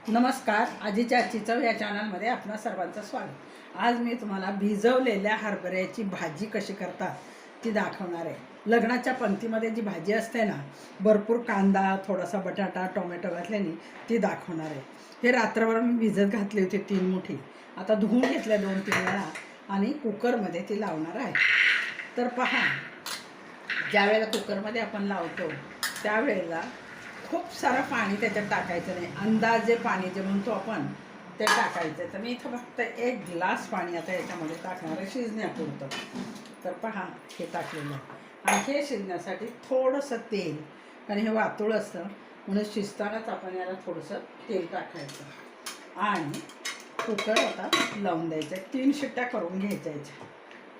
नमस्कार, आजीच्या आजची चव या चॅनलमध्ये आपणा सर्वांचं स्वागत। आज मी तुम्हाला भिजवलेल्या हरभऱ्याची भाजी कशी करतात ती दाखवणार आहे। लग्नाच्या पंक्तीमध्ये जी भाजी असते ना, भरपूर कांदा, थोडासा बटाटा, टोमॅटो घातल्याने ती दाखवणार आहे। हे रात्रभर मी भिजत घातली होती 3 मुठी। आता धुवून घेतल्या 2-3 वेळा आणि कुकरमध्ये ती लावणार आहे। तर पहा, ज्या वेळेला कुकरमध्ये आपण लावतो त्यावेळेला खूप सारं पाणी त्याच्यात टाकायचं नाही, अंदाजे पाणी जे म्हणतो आपण ते टाकायचं। तर मी इथं फक्त 1 ग्लास पाणी आता याच्यामध्ये टाकणार आहे शिजण्यापुरतं। तर पहा, हे टाकलेलं आहे आणि हे शिजण्यासाठी थोडंसं तेल, कारण हे वातुळ असतं म्हणून शिजतानाच आपण याला थोडंसं तेल टाकायचं आणि कुकर आता लावून द्यायचं। 3 शिट्ट्या करून घ्यायच्या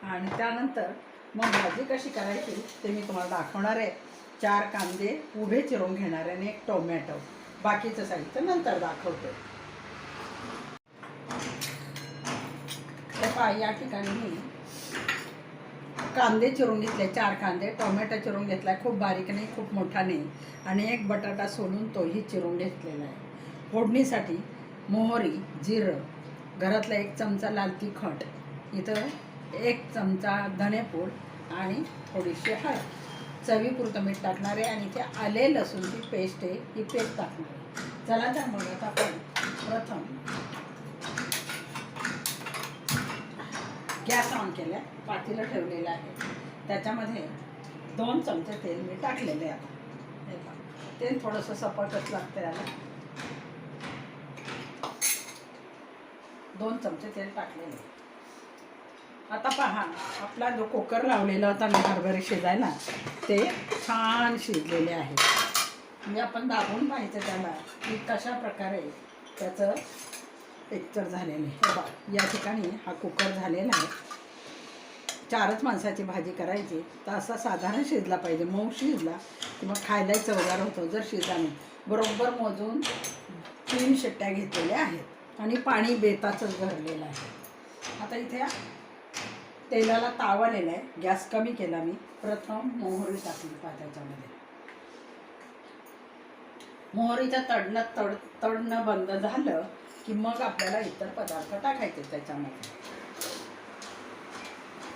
आणि त्यानंतर मग भाजी कशी करायची ते मी तुम्हाला दाखवणार आहे। 4 कांदे उभे चिरून घेणार आणि 1 टोमॅटो, बाकीचं साहित्य नंतर दाखवते। तर पहा, या ठिकाणी मी कांदे चिरून घेतले, 4 कांदे, टोमॅटो चिरून घेतला, खूप बारीक नाही खूप मोठा नाही, आणि 1 बटाटा सोलून तोही चिरून घेतलेला आहे। फोडणीसाठी मोहरी, जिरं, घरातला 1 चमचा लाल तिखट, इथं 1 चमचा धणेपूड आणि थोडीशी हळद, चवीपुरतं मीठ टाकणार आहे आणि ते आले लसूणची पेस्ट आहे, ही पेस्ट टाकणार आहे। चला तर मग आता आपण प्रथम गॅस ऑन केला, पातेलं ठेवलेलं आहे, त्याच्यामध्ये 2 चमचे तेल मी टाकलेले आहे। आता तेल थोडंसं सपकच लागतं याला। 2 चमचे तेल टाकलेले आहे। आता पहा, आपला जो कुकर लावलेला होता ना हरभरे शिजायला, ते छान शिजलेले आहे। म्हणजे आपण दाबून पाहायचं त्याला की कशा प्रकारे त्याचं टेक्स्चर झालेलं आहे। बघा, या ठिकाणी हा कुकर झालेला आहे। 4च माणसाची भाजी करायची तर असा साधारण शिजला पाहिजे, मऊ शिजला किंवा खायलाही चवदार होतो। जर शिजला नाही, बरोबर मोजून 3 शिट्ट्या घेतलेल्या आहेत आणि पाणी बेताचंच भरलेलं आहे। आता इथे तेलाला तावलेला आहे, गॅस कमी केला मी। प्रथम मोहरी टाकली त्याच्यामध्ये, मोहरीचं तडणं बंद झालं की मग आपल्याला इतर पदार्थ टाकायचे त्याच्यामध्ये।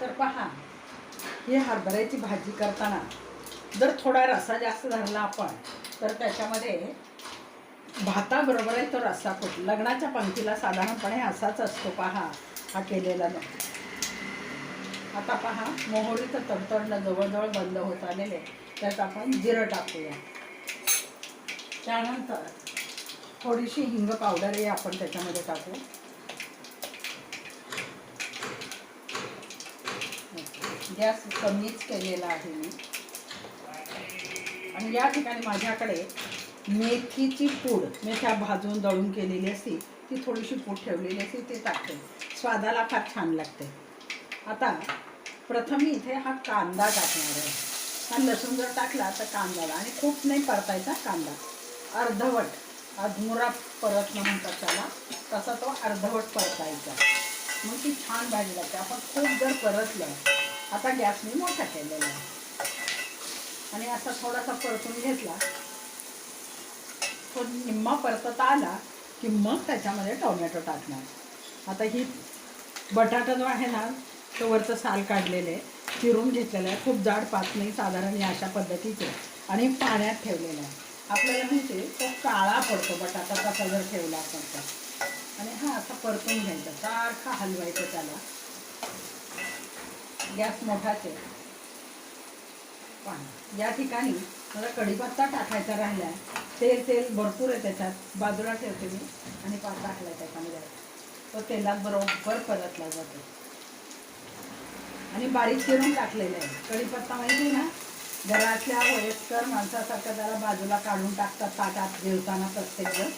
तर पहा, ही हरभऱ्याची भाजी करताना जर थोडा रस्सा जास्त धरला आपण तर त्याच्यामध्ये भाताबरोबरही तो रस्सा फुटतो। लग्नाच्या पंक्तीला साधारणपणे असाच असतो। पहा, हा केलेला नाही। आता पहा, मोहरीचं तडतडणं जवळजवळ बंद होत आलेले, त्यात आपण जिरं टाकूया। त्यानंतर थोडीशी हिंग पावडरही आपण त्याच्यामध्ये टाकू। गॅस कमीच केलेला आहे मी। आणि या ठिकाणी माझ्याकडे मेथीची पूड, मेथ्या भाजून दळून केलेली असती, ती थोडीशी पूड ठेवलेली असती, ती टाकते, स्वादाला फार छान लागते। आता प्रथम मी इथे हा कांदा टाकणार आहे। हा लसूण जर टाकला तर कांद्याला, आणि खूप नाही परतायचा कांदा, अर्धवट अधमुरा परतणं म्हणतात त्याला, तसा तो अर्धवट परतायचा, मग ती छान भाजी लागते। आपण खूप जर परतलं, आता गॅस मी मोठा केलेला आहे आणि असा थोडासा परतून घेतला, तो निम्मा परतता आला की मग त्याच्यामध्ये टोमॅटो टाकणार। आता ही बटाटा जो आहे ना, तो वरचं साल काढलेलं आहे, चिरून घेतलेलं आहे, खूप जाड पात नाही, साधारण या अशा पद्धतीचे, आणि पाण्यात ठेवलेलं आहे। आपल्याला माहिती आहे तो काळा पडतो बटाटा तसा जर ठेवला आपण तर, आणि हा असा परतून घ्यायचा, सारखा हलवायचं त्याला। गॅस मोठाच आहे। पण या ठिकाणी मला कढीपत्ता टाकायचा राहिला आहे, तेल भरपूर आहे त्याच्यात, बाजूला ठेवते मी, आणि पात टाकला त्याच्यामध्ये, तो तेलात बरोबर परतला जातो। आणि बारीक चिरून टाकलेलं आहे कढीपत्ता, माहिती ना, घरातल्या वयस्कर माणसासारखं त्याला बाजूला काढून टाकतात ताटात जेवताना प्रत्येकजण,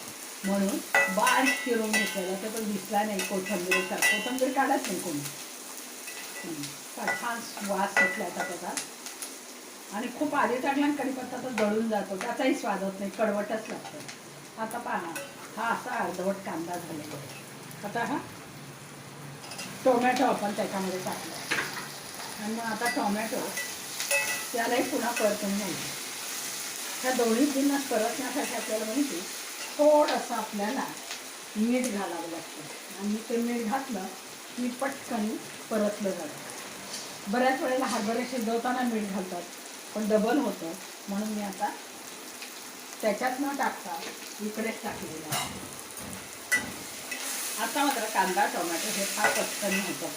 म्हणून बारीक चिरून घेतलेला, तर तो दिसला नाही कोथिंबीरीसारखा, कोथिंबीर काढत नाही कोणी। छान वास सुटला होता त्याचा, आणि खूप आधी टाकला कढीपत्ता तर जळून जातो, त्याचाही स्वाद होत नाही, कडवटच लागतं। आता पहा, हा असा अर्धवट कांदा झालेला आहे। आता हा टोमॅटो आपण त्याच्यामध्ये टाकला, आणि मग आता टोमॅटो त्यालाही पुन्हा परतून घ्यायचं। ह्या दोन्ही जिन्नस परतण्यासाठी आपल्याला माहिती थोडंसं आपल्याला मीठ घालावं लागतं आणि ते मीठ घातलं की पटकन परतलं जातं. बऱ्याच वेळेला हरभरे शिजवताना मीठ घालतात पण डबल होतं, म्हणून मी आता त्याच्यात न टाकता इकडेच टाकलेलं आहे. आता मात्र कांदा टोमॅटो हे फार पटकन होतं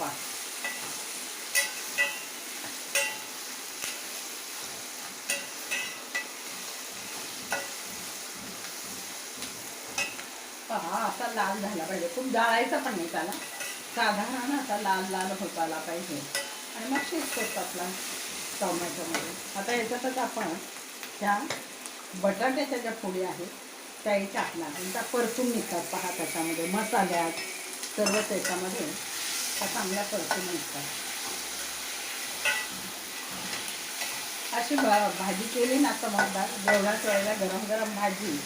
पहा असा लाल झाला पाहिजे, खूप जाळायचा पण नाही त्याला, साधारण असा लाल लाल होत आला पाहिजे आणि मग शिजतोच आपला टोमॅटोमध्ये. आता याच्यातच आपण त्या बटाट्याच्या ज्या फोडी आहेत त्याही टाकणार, त्या परतून निघतात. पहा त्याच्यामध्ये मसाल्यात सर्व त्याच्यामध्ये त्या चांगल्या परतून निघतात. अशी भाजी केली ना समजदार, जेवणाच वेळेला गरम गरम भाजी,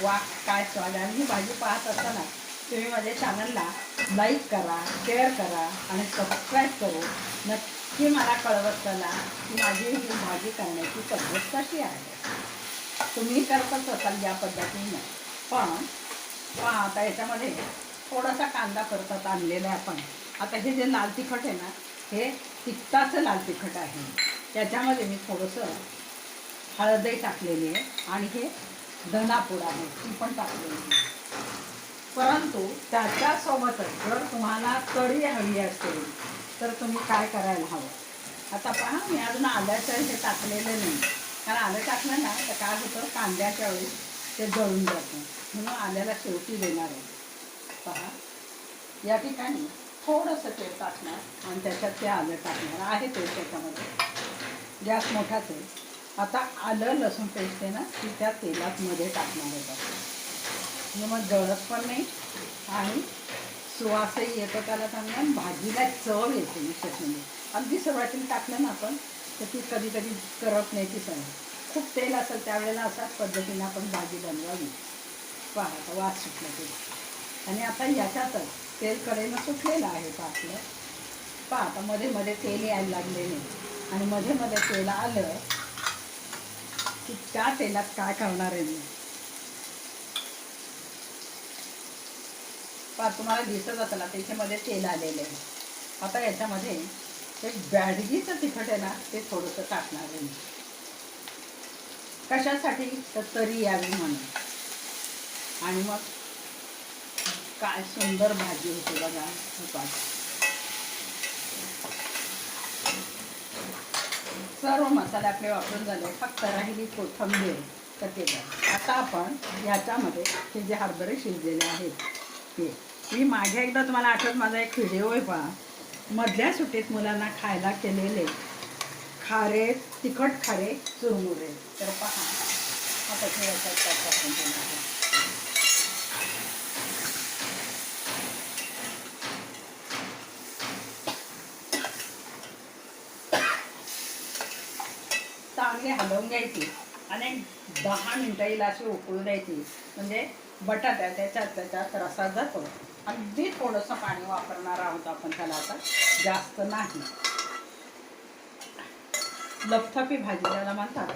वा काय स्वाद. आणि ही भाजी पाहत असताना तुम्ही माझ्या चॅनलला लाईक करा, शेअर करा आणि सबस्क्राईब करू नक्की मला कळवत चला की माझी ही भाजी करण्याची पद्धत कशी आहे. तुम्ही करतच असाल या पद्धतीने. पण पहा आता याच्यामध्ये थोडासा कांदा परतत आणलेला आहे आपण. आता हे जे लाल तिखट आहे ना, हे तिखटाचं लाल तिखट आहे. त्याच्यामध्ये मी थोडंसं हळदही टाकलेली आहे आणि हे धनापूड आहे ती पण टाकलेली आहे. परंतु त्याच्यासोबतच जर तुम्हाला कढी हवी असेल तर तुम्ही काय करायला हवं. आता पहा मी अजून आल्याचं हे टाकलेलं नाही, कारण आलं टाकलं ना तर काय होतं, कांद्याच्या वेळी ते जळून जातं, म्हणून आल्याला शेवटी देणार आहे. पहा या ठिकाणी थोडंसं तेल टाकणार आणि त्याच्यात ते आलं टाकणार आहे. तेल त्याच्यामध्ये गॅस मोठाच आहे. आता आलं लसूण पेस्ट आहे ना ती त्या तेलात मध्ये टाकणार आहे. म्हणजे मग जळत पण नाही आणि सुवासही येतो त्याला चांगला, भाजीला चव येते विशेष म्हणजे. अगदी सुरुवातीला टाकलं ना आपण तर ती कधी कधी करत नाही ती सण. खूप तेल असेल त्यावेळेला अशाच पद्धतीने आपण भाजी बनवावी. पहा वास सुटला ते. आणि आता याच्यातच तेल कडेनं सुटलेलं आहे आपलं. पहा आता मध्ये मध्ये तेल यायला लागलेले आणि मध्ये मध्ये तेल आलं की त्या तेलात काय करणार आहे मी. पहा तुम्हाला दिसत असेल त्याच्यामध्ये तेल आलेलं आहे. आता याच्यामध्ये एक बॅडगीचं तिखट आहे ना ते थोडंसं टाकणार आहे मी. कशासाठी तर तरी यावी म्हणून. आणि मग काय सुंदर भाजी होते बघा. सर्व मसाले आपले वापरून झाले, फक्त राहिली कोथिंबीर तर ते बघा. आता आपण याच्यामध्ये हे जे हरभरे शिजलेले आहेत ते मी मागे एकदा तुम्हाला आठवत माझा एक व्हिडिओ आहे पहा, मधल्या सुट्टीत मुलांना खायला केलेले खारे तिखट खारे चुरमुरे. तर पहा आता ते याच्यात चांगली हलवून घ्यायची आणि 10 मिनटं हिला अशी उकळू द्यायची. म्हणजे बटाटा त्याच्यात रसा जातो. अगदी थोडंसं पाणी वापरणार आहोत आपण त्याला, आता जास्त नाही. लपथपी भाजी त्याला म्हणतात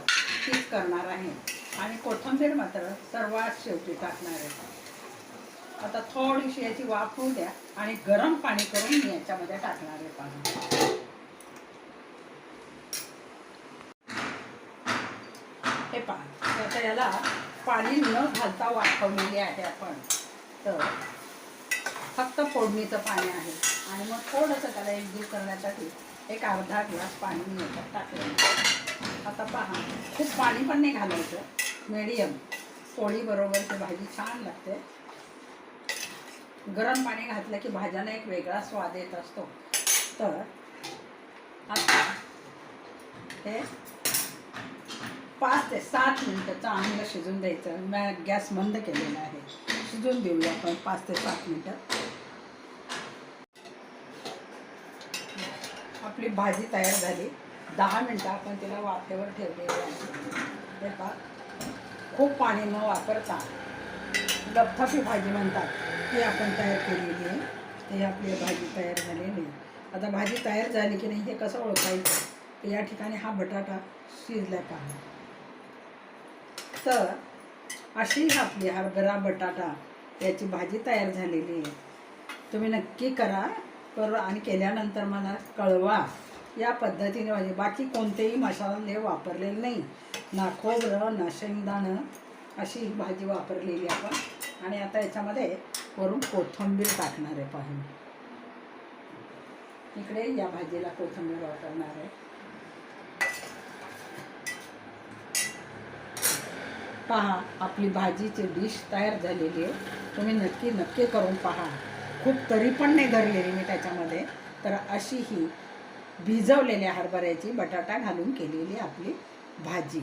तीच करणार आहे. आणि कोथिंबीर मात्र सर्वात शेवटी टाकणार आहे. आता थोडीशी याची वाफ होऊ द्या आणि गरम पाणी करून मी याच्यामध्ये टाकणार आहे पाणी. हे पहा आता याला पाणी न घालता वाफवलेली आहे आपण. तर फक्त फोडणीचं पाणी आहे आणि मग थोडंसं त्याला एकजीव करण्यासाठी एक अर्धा ग्लास पाणी मी याच्यात टाकलेलं. आता पहा खूप पाणी पण नाही घालायचं, मीडियम पोळीबरोबर ती भाजी छान लागते. गरम पाणी घातलं की भाज्यांना एक वेगळा स्वाद येत असतो. तर आता हे 5 ते 7 मिनटं चांगलं शिजून द्यायचं. मी गॅस बंद केलेला आहे, शिजून देऊया आपण 5 ते 7 मिनटं. आपली भाजी तयार झाली. 10 मिनटं आपण तिला वाफेवर ठेवलेली आहे. हे पहा खूप पाणी न वापरता लपथपी भाजी म्हणतात ती आपण तयार केलेली आहे. ही आपली भाजी तयार झालेली आहे. आता भाजी तयार झाली की नाही हे कसं ओळखायचं, तर या ठिकाणी हा बटाटा शिजला पहा. तर अशी आपली हरभरा बटाटा याची भाजी तयार झालेली आहे. तुम्ही नक्की करा आणि केल्यानंतर मला कळवा. या पद्धतीने भाजी, बाकी कोणतेही मसाले वापरलेले नाही, ना खोबरं ना शेंगदाणं, अशी ही भाजी वापरलेली आपण. आणि आता याच्यामध्ये वरून कोथिंबीर टाकणार आहे. पाहून इकडे या भाजीला कोथिंबीर वापरणार आहे. पहा, आपली भाजीची डिश तयार झालेली आहे. तुम्ही नक्की करून पहा. खूप तरी पण नाही धरलेली मी त्याच्यामध्ये. तर अशी ही भिजवलेल्या हरभऱ्याची बटाटा घालून केलेली आपली भाजी.